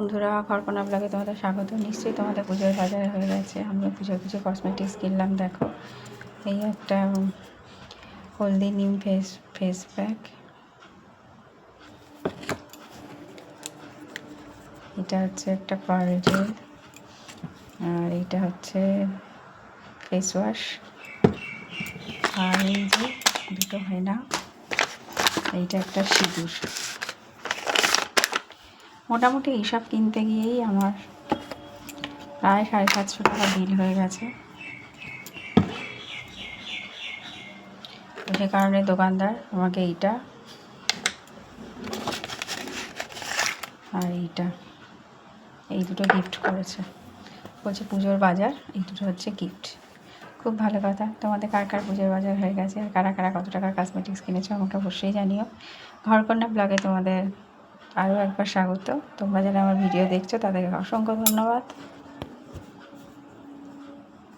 বন্ধুরা, ঘরকন্না ব্লগে তোমাদের স্বাগত। নিশ্চয়ই তোমাদের পুজোর বাজারে হয়ে গেছে। আমরা পুজোর কিছু কসমেটিক্স কিনলাম। দেখো, এই একটা হলদি নিম ফেস প্যাক, এটা হচ্ছে একটা পার্ল জেল, আর এইটা হচ্ছে ফেস ওয়াশ, আর এই যে দুটো হয় না, এইটা একটা সিঁদুর। মোটামুটি এইসব কিনতে গিয়েই আমার প্রায় 750 টাকা বিল হয়ে গেছে। তো সে কারণে দোকানদার আমাকে এইটা আর এই দুটো গিফট করেছে। বলছে পুজোর বাজার, এই দুটো হচ্ছে গিফট। খুব ভালো কথা। তোমাদের কার কার পুজোর বাজার হয়ে গেছে আর কারা কারা কত টাকার কসমেটিক্স কিনেছো আমাকে অবশ্যই জানিও। ঘরকন্না ব্লগে তোমাদের আরও একবার স্বাগত। তোমরা যারা আমার ভিডিও দেখছো তাদেরকে অসংখ্য ধন্যবাদ।